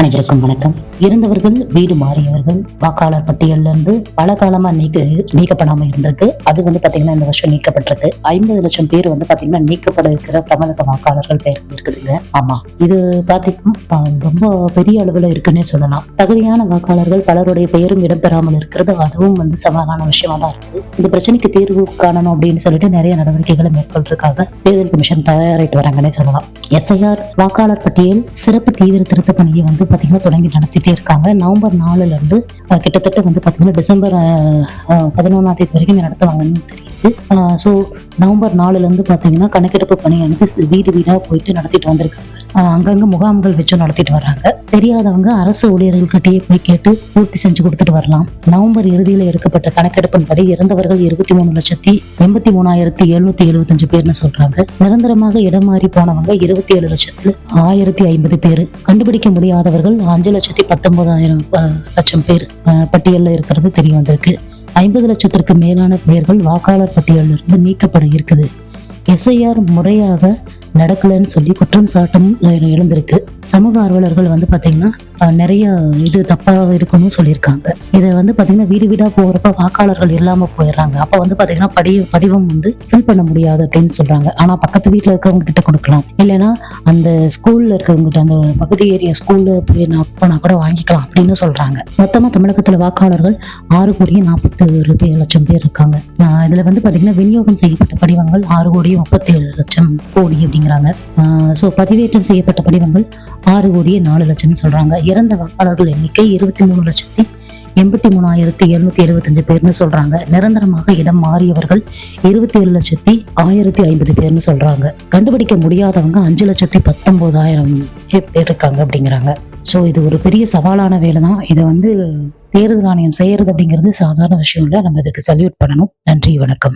அனைவருக்கும் வணக்கம். இறந்தவர்கள், வீடு மாறியவர்கள் வாக்காளர் பட்டியலிருந்து பல காலமா நீக்கப்படாம இருந்திருக்கு. அது பாத்தீங்கன்னா இந்த வருஷம் நீக்கப்பட்டிருக்கு. 50 லட்சம் பேர் பாத்தீங்கன்னா நீக்கப்பட இருக்கிற தமிழக வாக்காளர்கள் பெயர் இருக்குதுங்க. ஆமா, இது பாத்தீங்கன்னா ரொம்ப பெரிய அளவுல இருக்குன்னே சொல்லலாம். தகுதியான வாக்காளர்கள் பலருடைய பெயரும் இடம்பெறாமல் இருக்கிறது, அதுவும் சவாலான விஷயமா தான் இருக்கு. இந்த பிரச்சனைக்கு தீர்வு காணணும் அப்படின்னு சொல்லிட்டு நிறைய நடவடிக்கைகளை மேற்கொள்றதுக்காக தேர்தல் கமிஷன் தயாரிட்டு வராங்கன்னே சொல்லலாம். SIR வாக்காளர் பட்டியல் சிறப்பு தீவிர திருத்த பணியை பாத்தீங்கன்னா தொடங்கி நடத்திட்டே இருக்காங்க. நவம்பர் 4ல இருந்து கிட்டத்தட்ட பாத்தீங்கன்னா டிசம்பர் 11ஆம் தேதி வரைக்கும் நடத்துவாங்கன்னு தெரியுது. ஸோ நவம்பர் 4ல இருந்து பாத்தீங்கன்னா கணக்கெடுப்பு பணி வீடு வீடா போயிட்டு நடத்திட்டு வந்திருக்காங்க. அங்கங்க முகாம்கள் வச்சு நடத்திட்டு வர்றாங்க. தெரியாதவங்க அரசு ஊழியர்கள்கிட்டயே போய் கேட்டு பூர்த்தி செஞ்சு கொடுத்துட்டு வரலாம். நவம்பர் இறுதியில எடுக்கப்பட்ட கணக்கெடுப்பின்படி இறந்தவர்கள் 23,33,775 பேர்னு சொல்றாங்க. நிரந்தரமாக இடம் மாறி போனவங்க 27,150 பேர். கண்டுபிடிக்க முடியாதவர்கள் 5,19,000 பேர் பட்டியல்ல இருக்கிறது தெரிய வந்திருக்கு. 50 லட்சத்திற்கு மேலான பெயர்கள் வாக்காளர் பட்டியலில் இருந்து நீக்கப்பட இருக்குது. SIR முறையாக நடக்கலன்னு சொல்லி குற்றம் சாட்டும் எழுந்திருக்கு. சமூக ஆர்வலர்கள் பாத்தீங்கன்னா நிறைய இது தப்பா இருக்குன்னு சொல்லியிருக்காங்க. இதை பாத்தீங்கன்னா வீடு வீடா போறப்ப வாக்காளர்கள் இல்லாம போயிடுறாங்க. அப்ப பாத்தீங்கன்னா படிவம் ஃபில் பண்ண முடியாது அப்படின்னு சொல்றாங்க. ஆனா பக்கத்து வீட்டுல இருக்கிறவங்க கிட்ட கொடுக்கலாம், இல்லைன்னா அந்த ஸ்கூல்ல இருக்கிறவங்க கிட்ட, அந்த பகுதி ஏரியா ஸ்கூல்ல போய் போனா கூட வாங்கிக்கலாம் அப்படின்னு சொல்றாங்க. மொத்தமா தமிழகத்துல வாக்காளர்கள் 6,41,00,000 பேர் இருக்காங்க. இதுல பாத்தீங்கன்னா விநியோகம் செய்யப்பட்ட படிவங்கள் 6,37,00,000 அப்படிங்கிறாங்க. சோ பதிவேற்றம் செய்யப்பட்ட படிவங்கள் 6,04,00,000 சொல்றாங்க. இறந்த வாக்காளர்கள் எண்ணிக்கை 23,83,775 பேர்னு சொல்றாங்க. நிரந்தரமாக இடம் மாறியவர்கள் 27,01,050 பேர்னு சொல்றாங்க. கண்டுபிடிக்க முடியாதவங்க 5,19,000 பேர் இருக்காங்க அப்படிங்கிறாங்க. ஸோ இது ஒரு பெரிய சவாலான வேலை தான். இதை தேர்தல் ஆணையம் செய்யறது அப்படிங்கிறது சாதாரண விஷயம் இல்லை. நம்ம இதுக்கு சல்யூட் பண்ணணும். நன்றி, வணக்கம்.